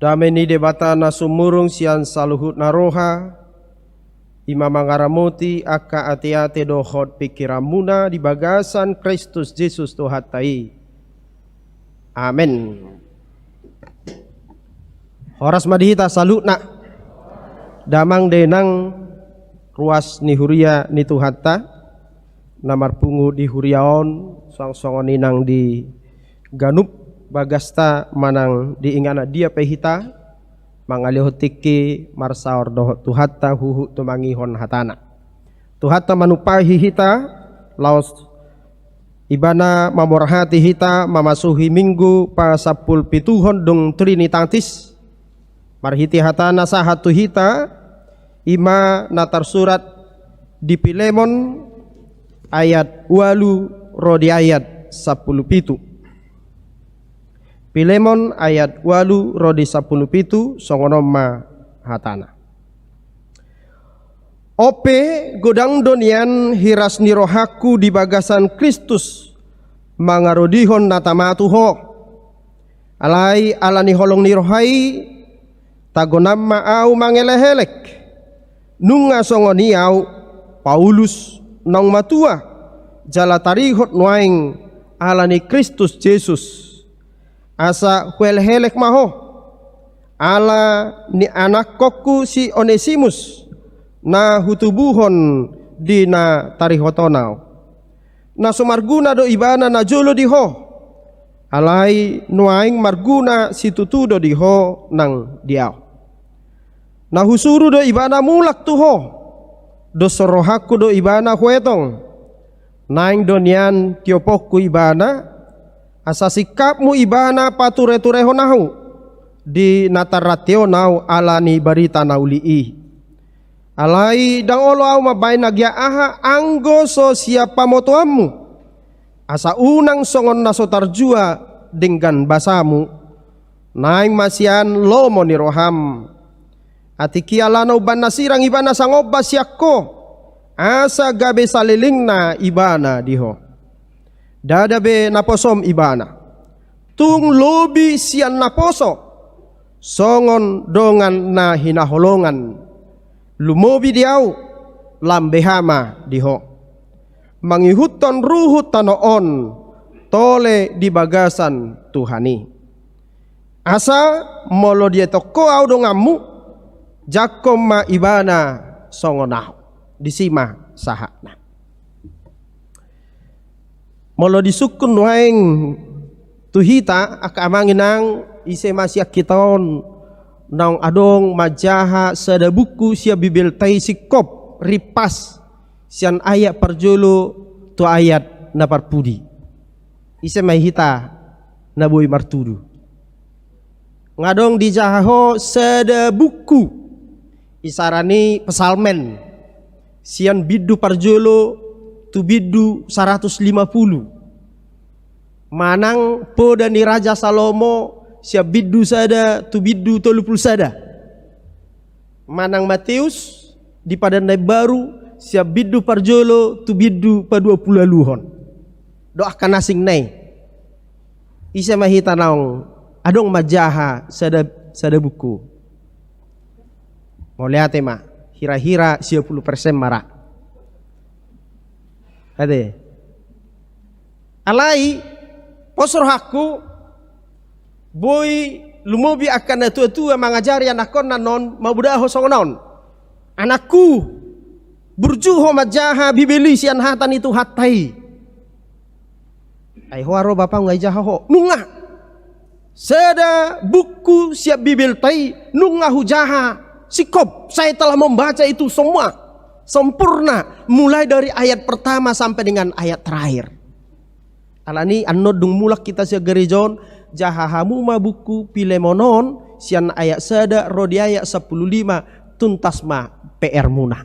Dameni debata na sumurung sian saluhut naroha Ima mangaramuti aka ati-ati dohot pikiramuna di bagasan Kristus Yesus Tuhatai. Amin. Horas madihita salutna damang denang ruas ni huria ni Tuhatta namar pungu di huriaon song-songon inang di ganup bagasta manang diingana dia pehita mangalih tiki marsaor doh Tuhatta huhu tumangihon hatana Tuhatta manupahi hita laos ibana mamorhati hita mamasuhi minggu pa 10 pituhon dung trinitatis marhiti hatana sahatu hita ima natar surat di Pilemon ayat 8 rodi ayat 10 pitu Pilemon ayat 8 rodi 10 pitu songonoma hatana. Ope godang donian hiras nirohaku di bagasan Kristus mangarodihon natamatuho. Alai alani holong nirohai tagonam maau mangelehelek. Nunga songoniau Paulus nong matua jalatarihot nuaing alani Kristus Yesus. Asa huel helek maho ala ni anak kokku si Onesimus na hutubuhon di na tarihotonau na sumarguna do ibana na jolo diho alai nuaing marguna si tutudo diho nang diaw na husuru do ibana mulak tuho do sorohaku do ibana huetong naing donian tiopokku ibana asa sikapmu ibana pature-tureho nahu di nataratio nau alani barita naulii alai dang olo au mabay nagya aha anggo so siapa motoammu asa unang songon nasotarjua dengan basamu naing masian lomo ni roham ati kialano ban nasirang ibana sangoba siakko asa gabe salilingna ibana diho dadabe naposom ibana tung lobi sian naposo songon dongan na hinaholongan lumobi diau lambehama diho mangihuton ruhut tanoon tole di bagasan Tuhani asa molo dia toko au dongamu jakom ma ibana songonahu disima sahana molo disukun waeng tuhita aka amanginang ise masyak kiton nang adong majaha sada buku sia bibil tai sikop ripas sian ayat parjolo tu ayat na parpudi ise mahita na boy martudu ngadong dijaho sada buku isarani pesalmen sian bidu parjolo tu bidu 150 manang poda ni Raja Salomo siap bidu sada tu bidu 30 sada manang Matius di Padanai Baru siap bidu parjolo tu bidu pa 20 luhon doakan asing nai isa mahita naong adong majaha sada buku mau lihat ma hira-hira 10% marak ade alai posor haku boy lumobi akan tua-tua mengajari anakon nanon mabudaho songonon anakku burjuho majaha bibeli sian hatan itu hatai ai huaro bapak ngai jaho nunga seda buku siap bibil tai nunga hujaha sikop saya telah membaca itu semua sempurna mulai dari ayat pertama sampai dengan ayat terakhir alani annodung mulak kita sia gerejon jahahamu ma buku Pilemonon sian ayat sada rodi ayat 15 tuntas ma PR muna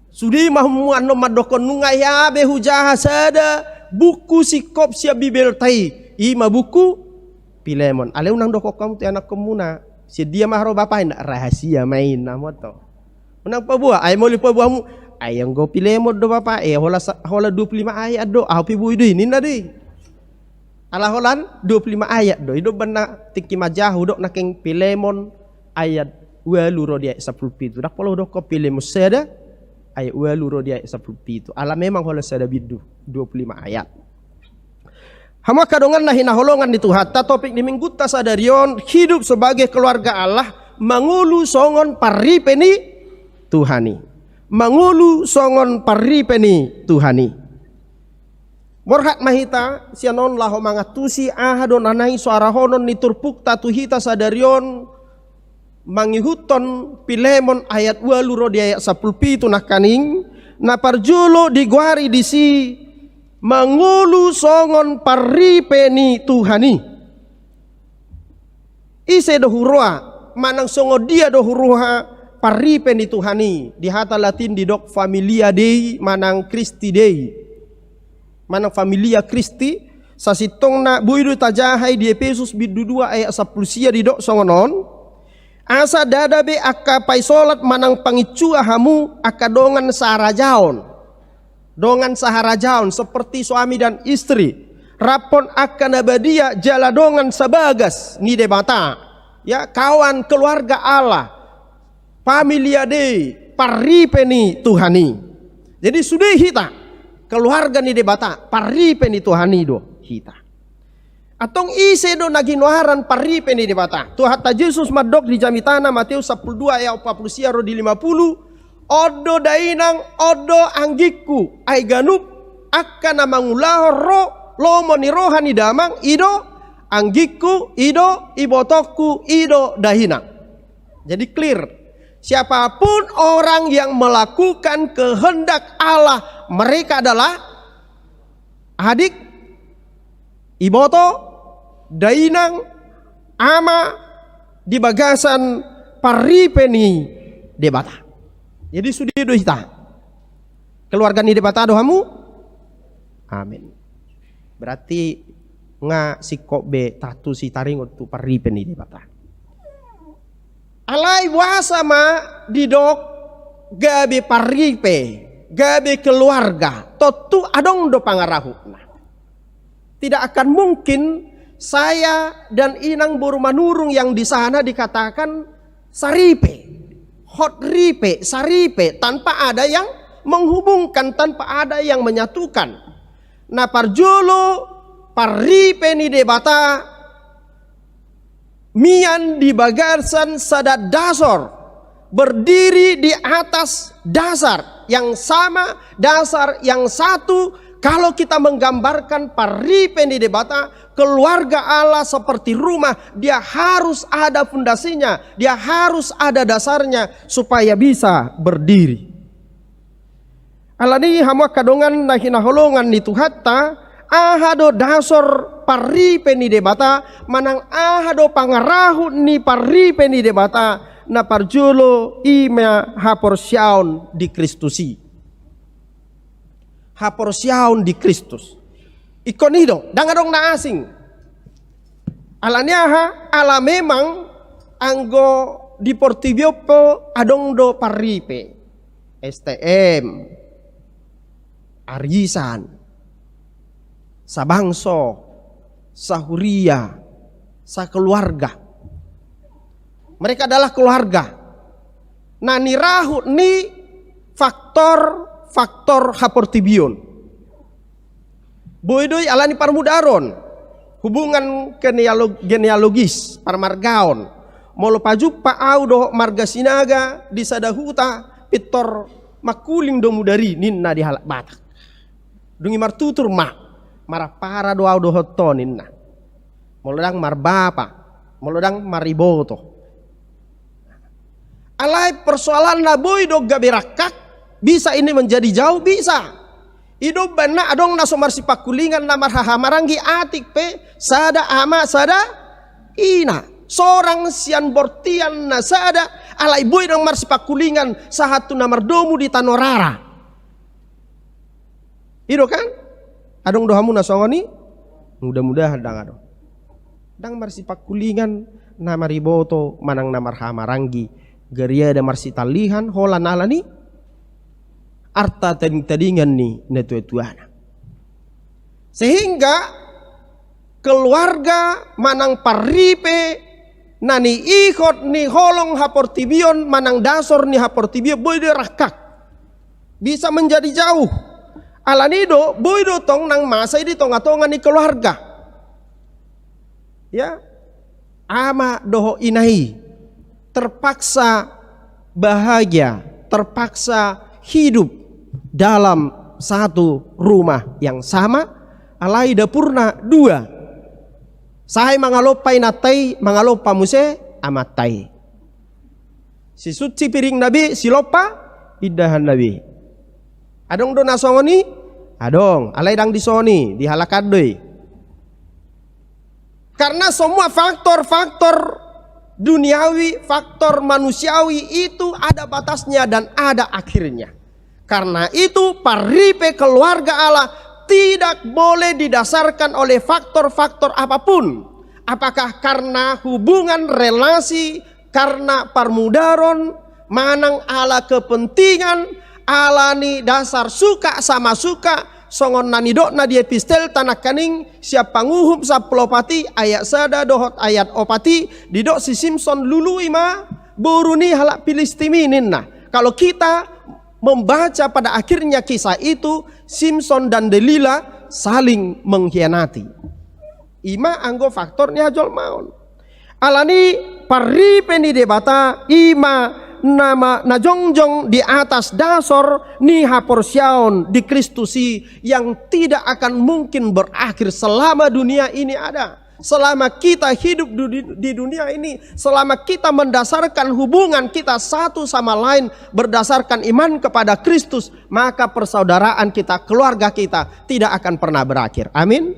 sudi mah muanno madokon nungaya be hujaha sada buku sikop sia bibil tai ima buku Pilemon ale unang dokok kamu tu anak kemuna si dia mah ro bapain rahasia main namoto menang pabuah ay mo li pabuahmu ayang go Pilemon do bapak hola 25 ayat do api bu ini nadi Alaholan 25 ayat do. Hidup benak tiki majahu dok nakeng Pilemon ayat walu dia 10 pitu. Dak polo dok ko Pilemon seda ayat walu dia 10 pitu. Ala memang hola seda bidu 25 ayat. Hama kadongan na hinaholongan itu hatta topik di minggu tasadarion hidup sebagai keluarga Allah mangulu songon paripeni Tuhani. Mangulu songon paripeni Tuhani. Borhat mahita sianon laho mangatusi ahadon anai suara honon niturpuk tatuhita sadarion mangihuton Pilemon ayat walu rodi ayat 10 pitu nakaning na parjulo diguari disi mangulu songon paripeni Tuhani. Ise dohurua manang songo dia dohurua paripeni Tuhani di hata Latin di dok familia Dei manang Christi Dei. Manang familia Kristi sasitong na buidu tajahai di Efesus bidu 2 ayat 10 sia di dok songonon asa dadabe akka paisolat manang pangicua hamu akka dongan saharajaon dongan saharajaon seperti suami dan istri rapon akka nabadia jala dongan sabagas ni debata ya kawan keluarga Allah familia Dei paripeni Tuhani. Jadi sudah hita keluarga ni debata paripeni Tuhani do hita. Atong ise do naginwaran paripeni debata. Tuhata Yesus madok di jamitana Matius 12 ayat 40 sia ro di 50. Odo dainang odo anggiku ay ganup akka namangulaho ro lomo ni rohani damang ido anggiku ido ibotoku ido dahinang. Jadi clear. Siapapun orang yang melakukan kehendak Allah, mereka adalah adik, iboto, dainang, ama, di bagasan paripeni debata. Jadi sudah dohita. Keluarga ni debata dohamu? Amin. Berarti nga sikok be tatu si taringot tu paripeni debata. Alai wasama didok gabe paripe, gabe keluarga, totu adong do pangarahuna. Tidak akan mungkin saya dan inang buru manurung yang di sana dikatakan saripe, hotripe, saripe tanpa ada yang menghubungkan, tanpa ada yang menyatukan. Nah parjolo paripe ni debata mian di bagarsan sadat dasar berdiri di atas dasar yang sama, dasar yang satu. Kalau kita menggambarkan paripeni debata keluarga Allah seperti rumah, dia harus ada fondasinya, dia harus ada dasarnya supaya bisa berdiri. Alani hama kadongan nahinaholongan itu hatta ahado dasar paripeni debata manang ahado pangarahu ni paripeni debata na parjulo ima haporsiaun di Kristusi. Haporsiaun di Kristus. Ikonido, dangadong na asing. Alaniaha ala memang anggo di Portibiopo adong do paripe. STM, Arisan, Sabangso, Sahuria, Sakeluarga. Mereka adalah keluarga. Nah nirahu ni faktor haportibion. Boydoy alani parmudaron. Hubungan genealogis parmargaon. Molo paju paau do marga sinaga di sadahuta pitor makuling do mudari ninna di halak batak. Dungi martutur marapara doa do hoto ninna. Molodang marbapa, molodang mariboto. Alai persoalan na boy do gaberakak bisa ini menjadi jauh bisa. Hidup benak adong naso marsipakulingan na marhahamarangi atik pe sada ama sada ina. Sorang sian bortian na sada alai boy dong marsipakulingan sahatu na mardomu di tanorara. Ido kan? Adong dohamu nasongoni? Mudah-mudahan dang adong. Dang marsipakulingan na mariboto manang na marhamarangi. Geria da marsitalihan holan alani. Arta tadingan ni netu-tuana. Sehingga keluarga manang paripe nani ikot ni holong haportibion manang dasor ni haportibio boy de rakak bisa menjadi jauh. Alanido boy do tong nang masa di tonga-tonga ni keluarga. Ya, ama doho inai terpaksa bahagia, terpaksa hidup dalam satu rumah yang sama, alai dapurna dua. Sahay mangalopai natai, mangalopa muse amatai. Si suci piring Nabi, si lopa idahan Nabi. Adong do nasongoni, adong, alai dang disoni, dihalakadoi. Karena semua faktor-faktor duniawi, faktor manusiawi itu ada batasnya dan ada akhirnya. Karena itu paripe keluarga Allah tidak boleh didasarkan oleh faktor-faktor apapun. Apakah karena hubungan relasi, karena parmudaron, manang ala kepentingan, ala ni dasar suka sama suka, songon nanidok na di epistel tanah kaning siap panguhum saplopati ayat sada dohot ayat opati didok si Simpson lulu ima buruni halak Filistiminin. Nah, kalau kita membaca pada akhirnya kisah itu, Simpson dan Delila saling mengkhianati. Ima anggo faktornya jol maun. Alani paripe ni debata ima nama najongjong di atas dasar ni haporsiaon di Kristusi yang tidak akan mungkin berakhir selama dunia ini ada. Selama kita hidup di dunia ini, selama kita mendasarkan hubungan kita satu sama lain berdasarkan iman kepada Kristus, maka persaudaraan kita, keluarga kita tidak akan pernah berakhir. Amin.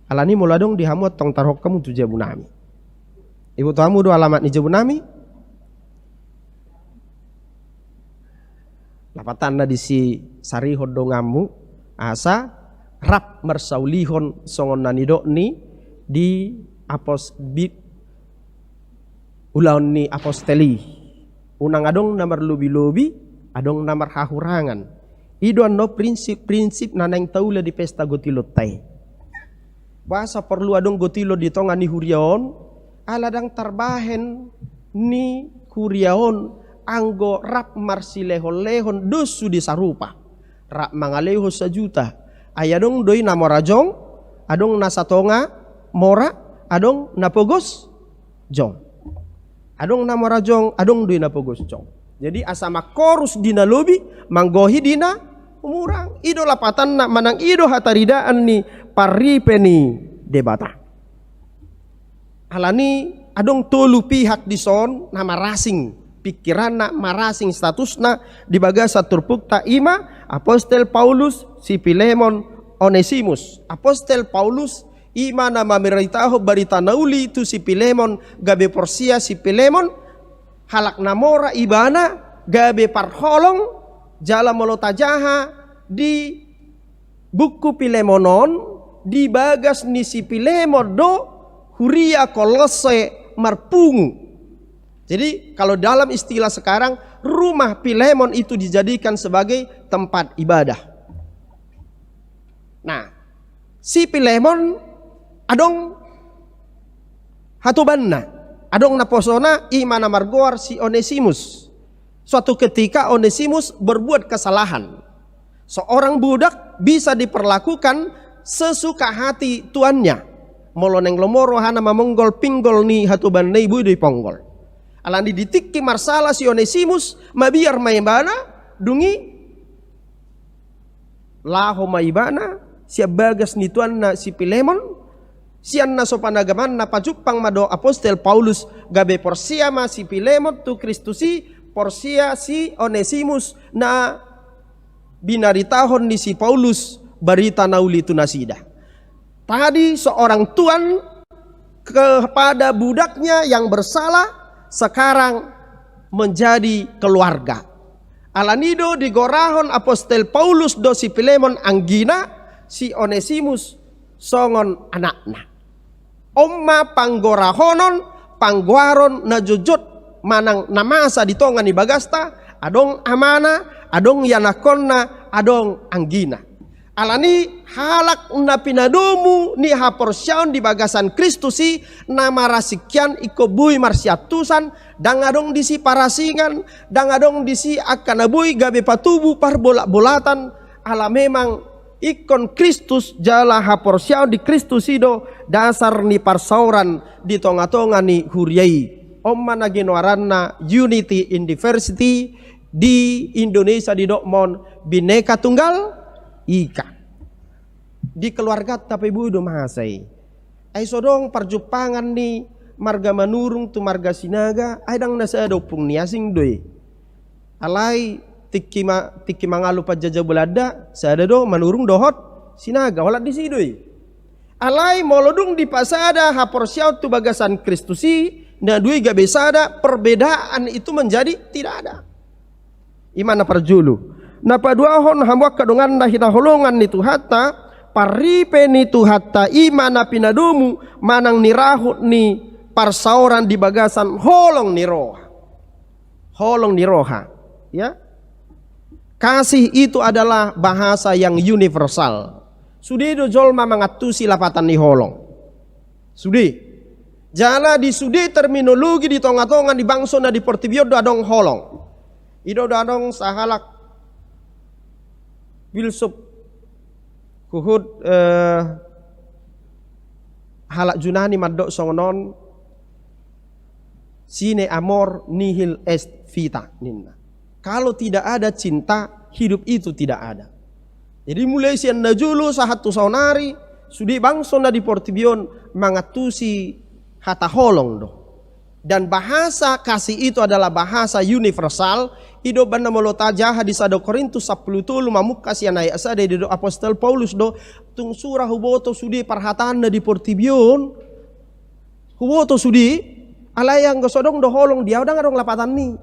Alani muladong dihamut tong tarhok kamu tu jabunami. Ibu tamu do alamat ni jabunami. Lapatan na di si sari hodongamu asa rap mersaulihon songon nanidok ni di ulaun ni aposteli unang adong namar lobi-lobi adong namar hahurangan idon no prinsip-prinsip nanang taula di pesta gotilot tay basa perlu adong gotilot di tonga ni huriaon aladang tarbahen ni huriaon anggo rap marsilehon-lehon dosu di sarupa rap mangaleho sajuta ayadong doi namorajong adong nasatonga mora adong napogos jong adong namora jong adong dui napogos jong. Jadi asama korus dina lobi manggohi dina umurang ido lapatan na manang ido hataridaan ni paripeni debata. Alani adong tolu pihak dison nama rasing pikiran na marasing statusna di bagasa turpukta ima apostel Paulus si Pilemon Onesimus. Apostel Paulus ima nama meritaho barita nauli tu si Pilemon gabe Porsia si Pilemon halak namora ibana gabe parholong jala molotajaha di buku Pilemonon di bagas ni si Pilemon do huria kolose marpungu. Jadi kalau dalam istilah sekarang rumah Pilemon itu dijadikan sebagai tempat ibadah. Nah, si Pilemon adong hatubanna adong naposona imana margoar si Onesimus. Suatu ketika Onesimus berbuat kesalahan. Seorang budak bisa diperlakukan sesuka hati tuannya. Moloneng lomoro hana mamonggol pinggol ni hatuban nei budi ponggol. Alandi ditikki marsala si Onesimus mabiar maibana dungi laho maibana siap bagas ni tuanna si Pilemon. Sian na sopanagaman na pajupang mado apostel Paulus gabe Porsia ma si Pilemon tu Kristusi Porsia si Onesimus na binaritahon ni si Paulus barita nauli tu nasida. Tadi seorang tuan kepada budaknya yang bersalah sekarang menjadi keluarga. Alanido digorahon apostel Paulus do si Pilemon anggina si Onesimus songon anakna. Omma panggorahonon pangguaron na jujut manang namasa ditongan ni bagasta adong amana adong yanakonna adong anggina. Alani halak na pinadumu ni haporsyaon di bagasan Kristusi nama rasikian iko bui marsiatusan dangadong disi parasingan dangadong disi akan abui gabe patubu par bolak-bolatan ala memang ikon Kristus jala haporsyaon di Kristusido dasar ni parsauran di tonga-tonga ni huriai omma na ginoaranna Unity in Diversity di Indonesia di Dokmon Bhinneka Tunggal Ika di keluarga tapi budo mahasai ay sodong perjupangan ni marga manurung tu marga sinaga ay dang nasa dopung ni asing doy alay tiki mangalu pa jaja belada sada do manurung dohot sinaga wala di sidoy alay molodung di pasada haporsyaw tu bagasan Kristusi na duy gabe sada perbedaan itu menjadi tidak ada imana perjulu napaduahon hambak kadungan dahina holongan ni tuhata paripe ni tuhata imana pinadumu manang nirahut ni parsauran di bagasan holong ni roha ya kasih itu adalah bahasa yang universal sudi do jolma mangatusi lapatan ni holong sudi jala di sudi terminologi di tonga-tonga di bangso na di portibio do adong holong ido do adong sahalak Bilsup kuhud halak junani madok songonon sine amor nihil est vita ninna. Kalau tidak ada cinta hidup itu tidak ada. Jadi mulai sian najulu sahatu saunari sudi bangsona di Portibion mangatusi hata holong do. Dan bahasa kasih itu adalah bahasa universal. Ido banda molota jaha di sado Korintus 10 mamuk kasihan ayat sade di do apostol Paulus do tung surah huboto sudi parhatan di Portibion huboto sudi alayang gosodong do holong dia udah ngadong lapatan ni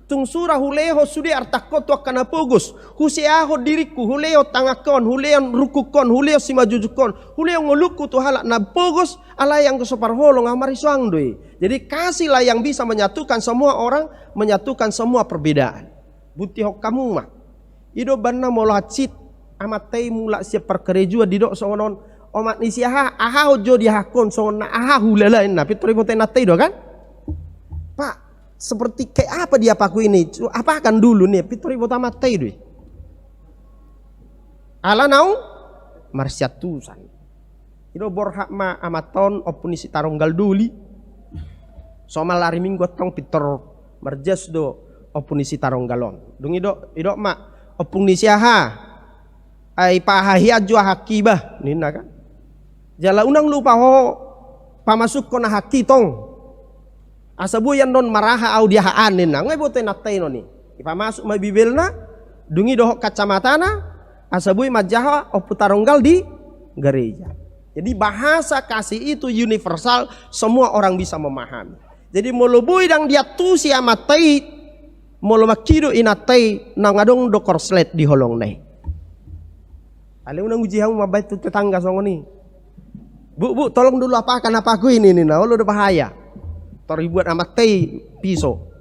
tung surah huleho sudi artakot wakana pogus huseaho diriku huleo tangakon huleo rukukon huleo simajujukon huleo ngoluku tu halak na pogus alayang gosopar holong amariswang doi. Jadi kasihlah yang bisa menyatukan semua orang, menyatukan semua perbedaan. Buti hok kamu mah. Ido banna molacit amat tei mula siap perkerejua didok songonon omat ni siaha aha hojo dihakon songona aha hulalain na pitri moten natei do kan? Pak, seperti kayak apa dia paku ini? Apa akan dulu nih pitri moten matei do. Ala nau marsyatusan. Ido borhak ma amaton opunisi taronggal duli. Somal lari minggu tong pitor marjas do opunisi taronggalon. Dung ido mak opunisi aha ai pahahia jua hakibah nina kan. Jala unang lupa ho pamasuk kona haki tong. Asabu yan non maraha au dia haan nina ngai bote natai noni. Ipamasuk ma bibelna dungi do kacamatana asabui majaha oputaronggal di gereja. Jadi bahasa kasih itu universal, semua orang bisa memahami. Jadi molobui dang dia tu si amatai molomakido inatai nangadong do korslet di holong nai. Ale unang uji hamu mabait tu tetangga songoni. Bu tolong dulu apakan apaku ini nih nah, lo udah bahaya. Tori buat amatai pisau.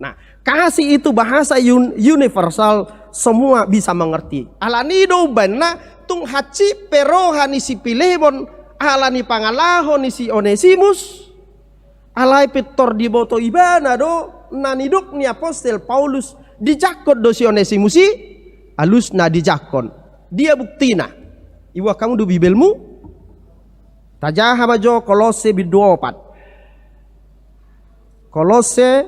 Nah, kasih itu bahasa universal, semua bisa mengerti. Alanido bana tung haci perohani si Pilemon, alani pangalaho ni si Onesimus, alai pitor di boto ibana do naniduk ni apostol Paulus dijakon do si Onesimus si alus na dijakon. Dia buktina. Iwa kamu du bibelmu? Tajaha majo Kolose biduopat. Kolose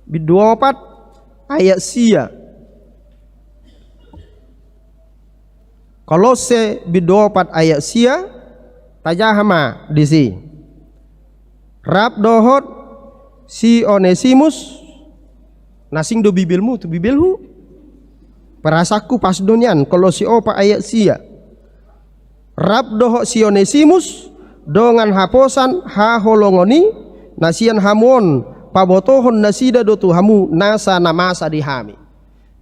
biduopat ayat sia. Kolose biduopat ayat sia tajahama disi. Rab dohot si Onesimus nasing do bibelmu tu bibelhu. Perasaku pas donian Kolose opa ayat sia. Rab dohot si Onesimus dongan haposan ha holongoni nasian hamon pabotohon nasida do tu hamu nasa namasa dihami.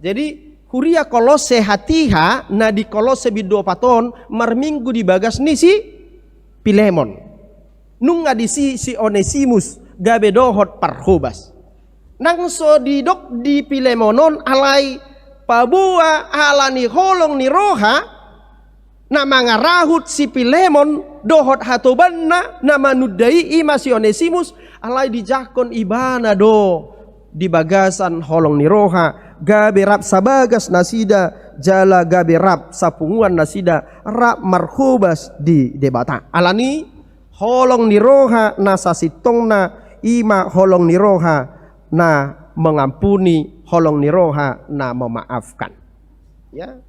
Jadi huria Kolose hatiha na di Kolose bido paton marminggu di bagas ni si Pilemon. Nunga di si Onesimus gabe dohot parhobas. Nang so didok di Pilemonon alai pabua alani holong ni roha na mangarahut si Pilemon dohot hatobanna na manudai ima si Onesimus alai dijakon ibana do di bagasan holong ni roha gabe rap sabagas nasida jala gabe rap sapunguan nasida rap marhubas di debata alani holong ni roha na sasitongna ima holong ni roha na mengampuni, holong ni roha na memaafkan. Ya,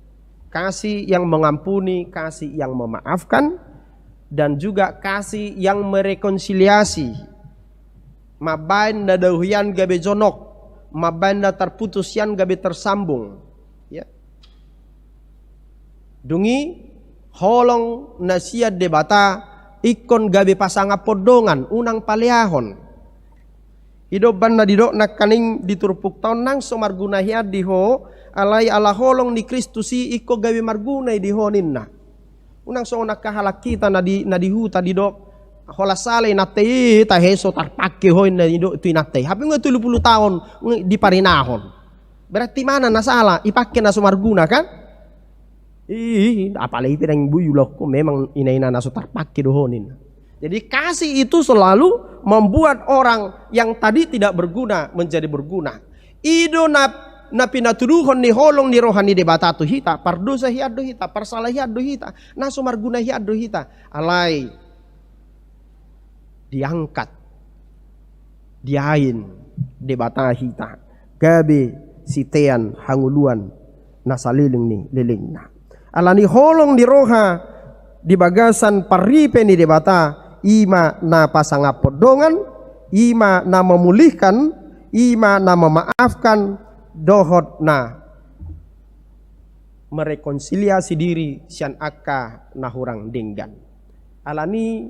kasih yang mengampuni, kasih yang memaafkan, dan juga kasih yang merekonsiliasi. Mabain na dahuyan gabe jonok, mabain na terputusian gabe tersambung. Ya. Dungi holong na siya debata ikon gabe pasanga podongan unang paliahon. Hidup banda didok nak kaning diturpuk taon nang so marguna hiad diho alai ala holong ni Kristusi iko gawe margunai diho ninna. Unang so nak kahalak kita na dihuta didok hola sale nate ta heso tarpake hoin na didok tu nate. Hape nga 30 tahun di parinahon. Berarti mana na salah ipake na so marguna kan? Apalagi pirang buyulok ko memang ina-ina na so tarpake doho ninna. Jadi kasih itu selalu membuat orang yang tadi tidak berguna menjadi berguna. Ido na pinatuduhon ni holong ni rohani debata tu hita, pardosa hiado hita, parsalah hiado hita, na sumarguna hiado hita. Alai diangkat, diain debata hita, gabe sitean hanguluan na saliling ni lilingna. Alani holong ni roha di bagasan paripe ni debata. Ima na pasangap podongan, ima na memulihkan, ima na memaafkan, dohot na merekonsiliasi diri sian akka na hurang dinggan. Alani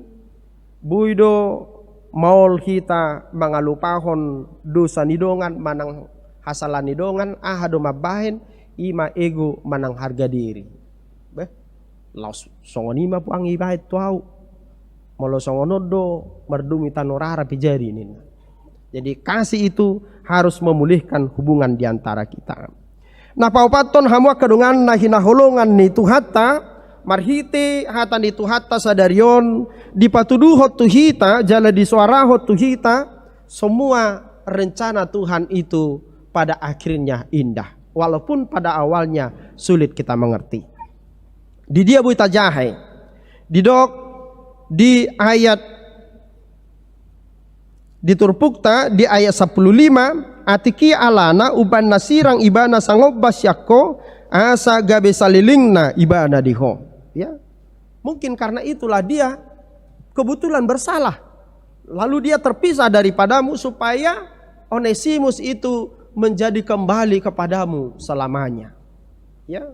buido maul kita mangalupahon dosa nidongan manang hasalan nidongan ahado mabahin ima ego manang harga diri. Beh, laos songonima pu ang ibahit tuau. Molo songonodo merdumi tanorara pijari ini. Jadi kasih itu harus memulihkan hubungan diantara kita. Nah paupaton hamua kedungan na hinaholongan ni tuhata marhite hata ni tuhata sadarion dipatuduhot tuhita jala disuarahot tuhita. Semua rencana Tuhan itu pada akhirnya indah, walaupun pada awalnya sulit kita mengerti. Di dia buita jahai didok di ayat diturpukta di ayat 15 atiki alana uban nasirang ibana sangobas yakko asa gabe salilingna ibana diho. Ya, mungkin karena itulah dia kebetulan bersalah, lalu dia terpisah daripadamu supaya Onesimus itu menjadi kembali kepadamu selamanya. Ya,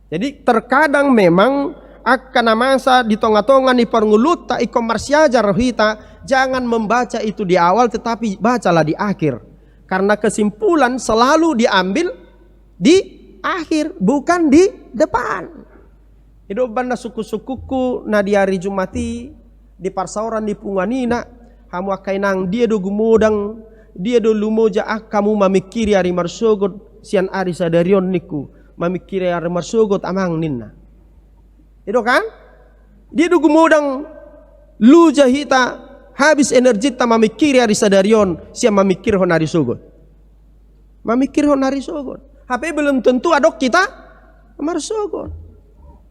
jadi terkadang memang akan masa di tonga-tonga ni perngulut tak ikomarsiaja rohita, jangan membaca itu di awal tetapi bacalah di akhir, karena kesimpulan selalu diambil di akhir bukan di depan. Hidup banda suku-sukuku na di hari Jumati di parsauran di punganina hamu akainang dia do gumodang dia do lumoja kamu mamikiri hari marsogot sian ari sadarion niku mamikiri hari marsogot amang ninna. Itu kan? Dia dugu modang lu jahita habis energi ta mamikiri hari sadarion siam mamikir honari sogot. Mamikir honari sogot. HP belum tentu adok kita marsogot.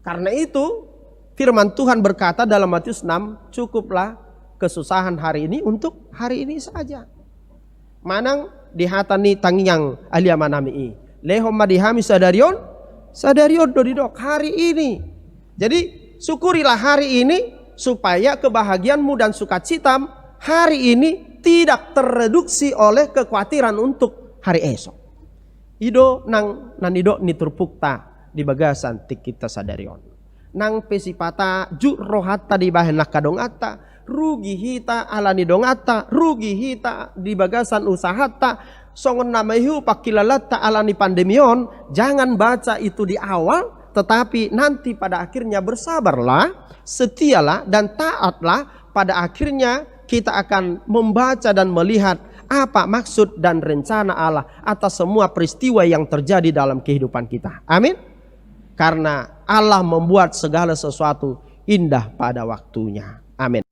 Karena itu firman Tuhan berkata dalam Matius 6, cukuplah kesusahan hari ini untuk hari ini saja. Manang dihatani tangiang alia manami lehom madihami sadarion do didok hari ini. Jadi syukurilah hari ini supaya kebahagiaanmu dan sukacitamu hari ini tidak tereduksi oleh kekhawatiran untuk hari esok. Ido nang nanido niturpukta di bagasan tik kita sadarion. Nang pesipata ju rohata di bahen nakadongata, rugi hita alani dongata, rugi hita di bagasan usahata, songon namayu pakilalata alani pandemion. Jangan baca itu di awal, tetapi nanti pada akhirnya bersabarlah, setialah dan taatlah. Pada akhirnya kita akan membaca dan melihat apa maksud dan rencana Allah atas semua peristiwa yang terjadi dalam kehidupan kita. Amin. Karena Allah membuat segala sesuatu indah pada waktunya. Amin.